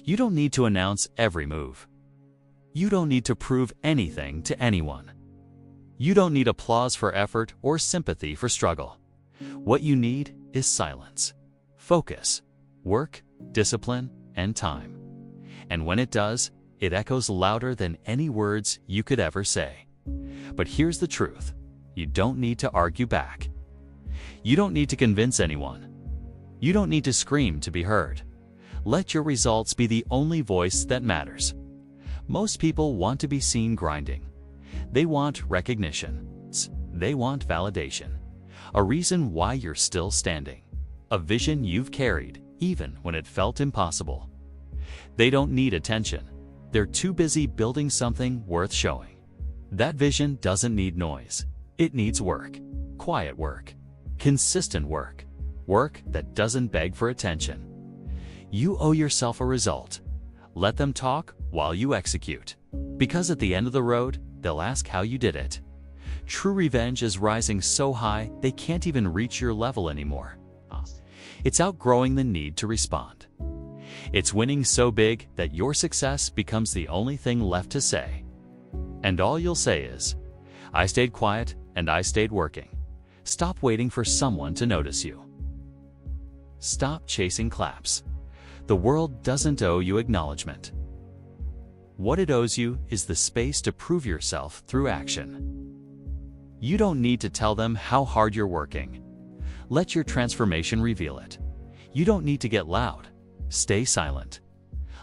You don't need to announce every move. You don't need to prove anything to anyone. You don't need applause for effort or sympathy for struggle. What you need is silence, focus, work, discipline, and time. And when it does, it echoes louder than any words you could ever say. But here's the truth. You don't need to argue back. You don't need to convince anyone. You don't need to scream to be heard. Let your results be the only voice that matters. Most people want to be seen grinding. They want recognition. They want validation. A reason why you're still standing. A vision you've carried, even when it felt impossible. They don't need attention. They're too busy building something worth showing. That vision doesn't need noise. It needs work. Quiet work. Consistent work. Work that doesn't beg for attention. You owe yourself a result. Let them talk while you execute. Because at the end of the road, they'll ask how you did it. True revenge is rising so high they can't even reach your level anymore. It's outgrowing the need to respond. It's winning so big that your success becomes the only thing left to say. And all you'll say is, I stayed quiet and I stayed working. Stop waiting for someone to notice you. Stop chasing claps. The world doesn't owe you acknowledgement. What it owes you is the space to prove yourself through action. You don't need to tell them how hard you're working. Let your transformation reveal it. You don't need to get loud. Stay silent.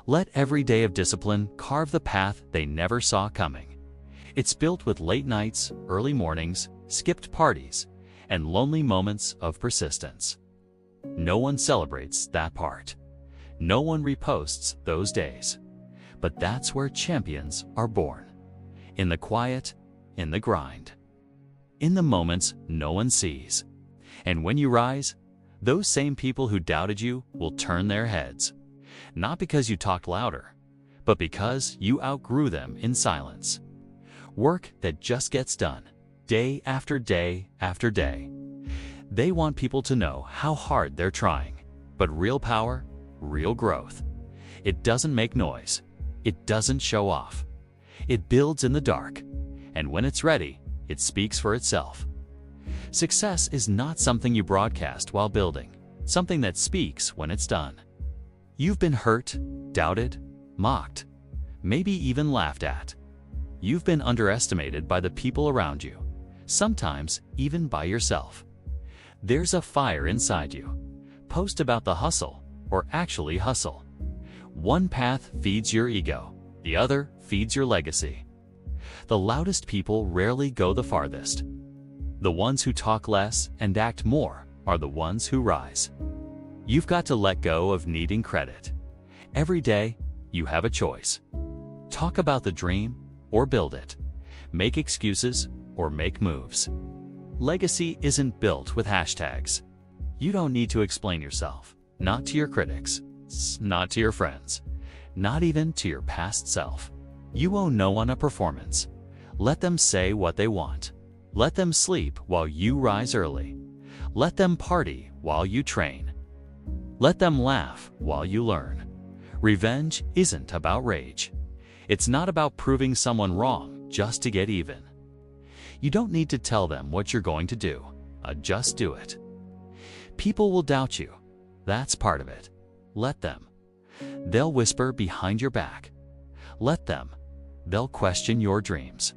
Let every day of discipline carve the path they never saw coming. It's built with late nights, early mornings, skipped parties, and lonely moments of persistence. No one celebrates that part. No one reposts those days. But that's where champions are born. In the quiet, in the grind. In the moments no one sees. And when you rise, those same people who doubted you will turn their heads. Not because you talked louder, but because you outgrew them in silence. Work that just gets done, day after day after day. They want people to know how hard they're trying. But real power, real growth. It doesn't make noise. It doesn't show off. It builds in the dark. And when it's ready, it speaks for itself. Success is not something you broadcast while building, something that speaks when it's done. You've been hurt, doubted, mocked, maybe even laughed at. You've been underestimated by the people around you, sometimes even by yourself. There's a fire inside you. Post about the hustle, or actually hustle. One path feeds your ego, the other feeds your legacy. The loudest people rarely go the farthest. The ones who talk less and act more are the ones who rise. You've got to let go of needing credit. Every day, you have a choice. Talk about the dream or build it. Make excuses or make moves. Legacy isn't built with hashtags. You don't need to explain yourself, not to your critics, not to your friends, not even to your past self. You owe no one a performance. Let them say what they want. Let them sleep while you rise early. Let them party while you train. Let them laugh while you learn. Revenge isn't about rage. It's not about proving someone wrong just to get even. You don't need to tell them what you're going to do. Just do it. People will doubt you. That's part of it. Let them. They'll whisper behind your back. Let them. They'll question your dreams.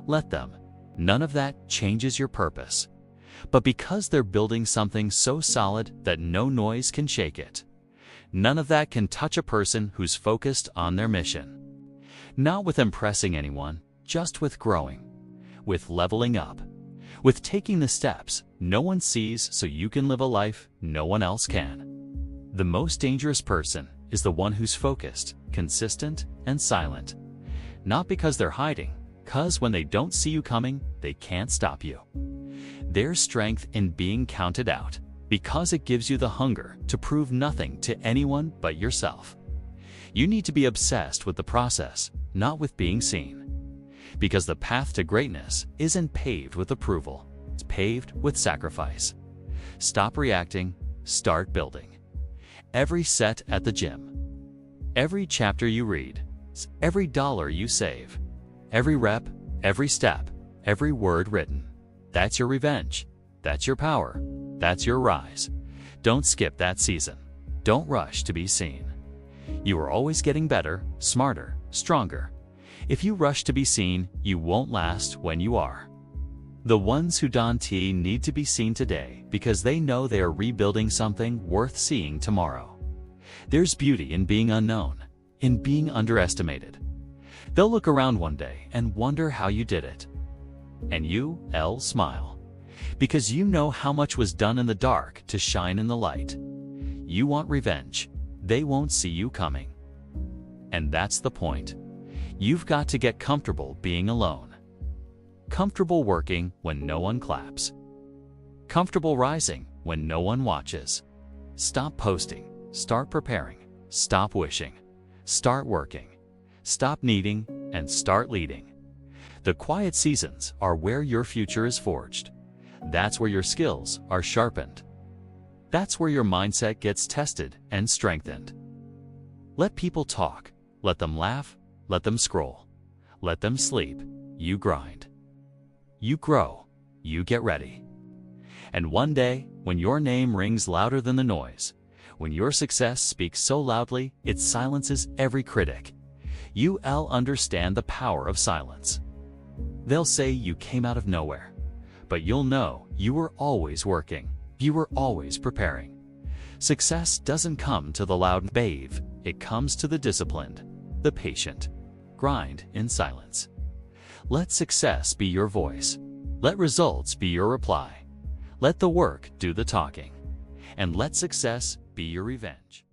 Let them. None of that changes your purpose. But because they're building something so solid that no noise can shake it, none of that can touch a person who's focused on their mission. Not with impressing anyone, just with growing, with leveling up, with taking the steps no one sees so you can live a life no one else can. The most dangerous person is the one who's focused, consistent, and silent. Not because they're hiding, because when they don't see you coming, they can't stop you. There's strength in being counted out, because it gives you the hunger to prove nothing to anyone but yourself. You need to be obsessed with the process, not with being seen. Because the path to greatness isn't paved with approval, it's paved with sacrifice. Stop reacting, start building. Every set at the gym, Every chapter you read, every dollar you save, every rep, every step, every word written. That's your revenge. That's your power. That's your rise. Don't skip that season. Don't rush to be seen. You are always getting better, smarter, stronger. If you rush to be seen, you won't last when you are. The ones who don't need to be seen today because they know they are rebuilding something worth seeing tomorrow. There's beauty in being unknown, in being underestimated. They'll look around one day and wonder how you did it. And you'll smile. Because you know how much was done in the dark to shine in the light. You want revenge. They won't see you coming. And that's the point. You've got to get comfortable being alone. Comfortable working when no one claps. Comfortable rising when no one watches. Stop posting. Start preparing. Stop wishing. Start working. Stop needing and start leading. The quiet seasons are where your future is forged. That's where your skills are sharpened. That's where your mindset gets tested and strengthened. Let people talk. Let them laugh. Let them scroll. Let them sleep. You grind. You grow. You get ready. And one day, when your name rings louder than the noise, when your success speaks so loudly it silences every critic, you'll understand the power of silence. They'll say you came out of nowhere, but you'll know you were always working. You were always preparing. Success doesn't come to the loud bathe. It comes to the disciplined, the patient. Grind in silence. Let success be your voice. Let results be your reply. Let the work do the talking. And let success be your revenge.